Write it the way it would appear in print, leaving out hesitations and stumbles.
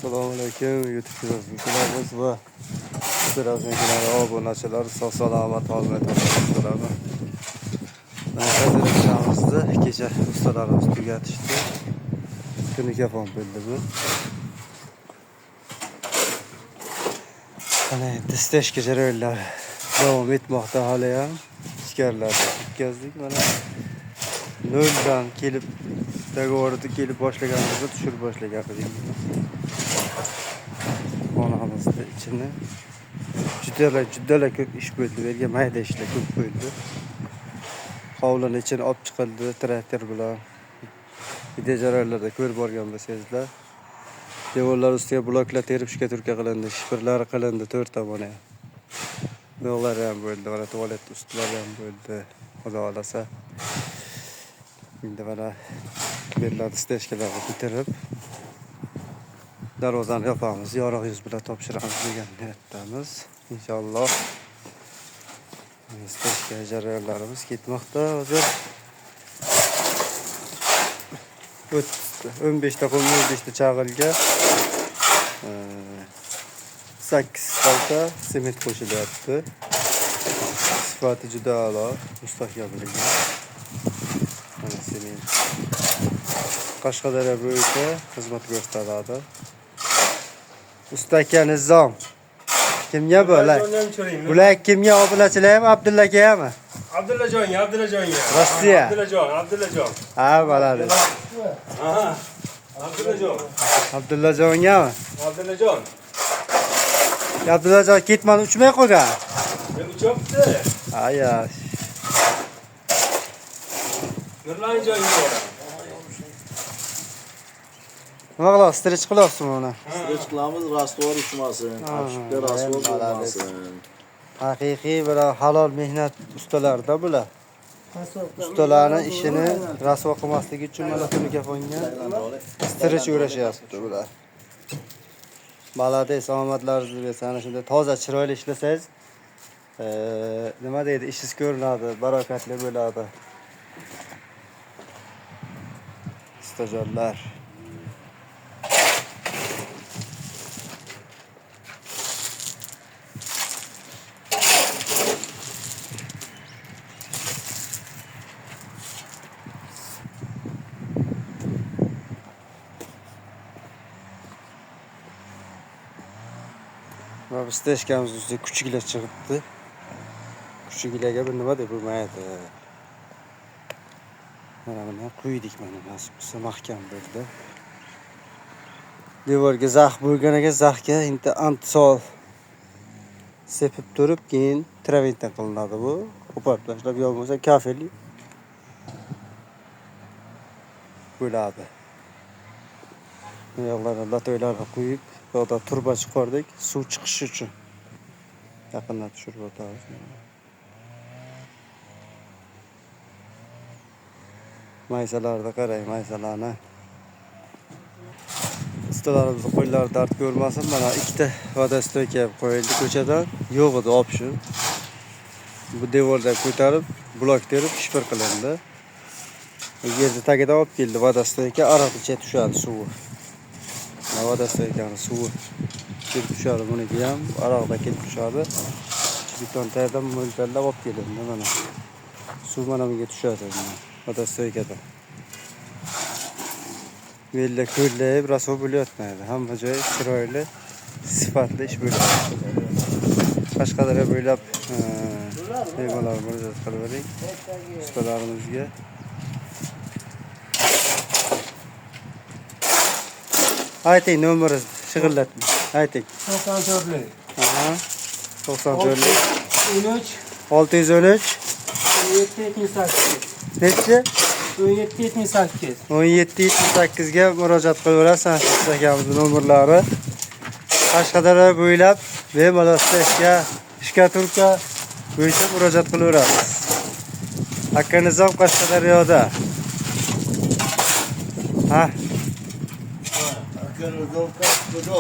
Assalomualaikum YouTube kanalimiz va kanal obunachilar sog' salomat holda bo'ladi. Hozir ishimizda kecha ustalarimiz tugatishdi. Kuniga ham bo'ldi bu. Ana testashga jarayonlar davom etmoqda hali ham. Iskarlarni o'tkazdik mana. Noldan kelib dogovorda kelib boshlaganimizda tushirib boshlagan edik. Xonamizda ichini juda ko'p ish bo'ldi. Berga mayda ishlar ko'p bo'ldi. Hovlini ichini olib chiqildi traktor bilan. Video jarayonlarda ko'rib borgan bo'lsangizlar. Devorlar ustiga bloklar terib shkaturka qilindi, shifrlar qilindi 4 tomoni. Yo'llar ham bo'ldi, mana tualet ustlari ham bo'ldi. Xudo xolasa. Endi mana bellarni steshkalarni bitirib darvozani yopamiz, yorug' yuz bilan topshiramiz degan niyatdamiz. Inshaalloh. Steshka jarayonlarimiz ketmoqda hozir. 15 ta qum, 15 ta chag'ilga 8 qalta sement qo'shilyapti. Sifati juda a'lo, mustahkamligi. Mana sement. Qashqadaryo bo'yicha xizmat ko'rsatadi. Usta aka Nizom. Kimga bular? Bular kimga obunachilarmi, Abdulla akami? Abdullajonga. Rossiya. Abdullajon. Ha, bo'ladi. Aha. Abdullajon. Abdullajongami? Abdullajon. Abdullajon ketmani uchmay qolgan. Uchopti. Aya. Nurlan joyga. Nima qilasiz? Strech qilyapsizmi uni? Strech qilamiz, rastvor uchmasin, achibga rastvor bo'lmasin. Haqiqiy bir halol mehnat ustalarida bular. Ustalarning ishini rasvo qilmasligi uchun mana telefonga strech o'rashyapti bular. Balade salomatlaringizni bersin. Ana shunday toza, chiroyli ishlasangiz, nima deydi, ishingiz ko'rinadi, barokatli bo'ladi. Ustajonlar. Biz steshkamiz ustiga kuchuklar chiqibdi. Kuchuklarga bir nima deb bo'lmaydi. Mana buni qo'ydik mana nasib qilsa mahkam bo'ldi. Devorga zax bo'lganiga zaxga endi antisol sepib turib, keyin traventan qilinadi bu. Qo'porib tashlab yo'lmasa kafel bo'ladi. Yo'llarni latoylarni qo'yib, yo'lda turba chiqardik, suv chiqishi uchun. Yaqindan tushirib o'tamiz. Maysalarni qarang, maysalarni. Ustalarimiz qo'llari dard ko'rmasin. Mana ikkita vodostoyka qo'yildi ko'chadan. Yo'q edi option. Bu devordan ko'tarib, blok terib shifr qilindi. Yerda tagida olib keldi vodostoyka, ariqcha tushadi suvi. Vodostoykani suvi kelib tushadi, buniki ham ariqda kelib tushadi. Beton taydan mo'ljallab olib kelindi mana. Suv mana bunga tushadi. Vodostoykada. Belda ko'llayib rasvo bo'layotmaydi. Hamma joy chiroyli, sifatli ish bo'ladi. Qashqadaryo bo'ylab mehmonlar murojaat qilib bering. Ustalarimizga. Ayting nomeringizni, shig'illatma. Ayting. 94lik. Aha. 94lik. 13 613 1778. nechi? 1778. 1778 ga murojaat qilaverasiz. Akamizni nomerlari. Qashqadaryo bo'ylab bemalol steshka, shkaturka bo'yicha murojaat qilaverasiz. Aka Nizom Qashqadaryoda. Ha. Aka Nizom Qashqadaryo.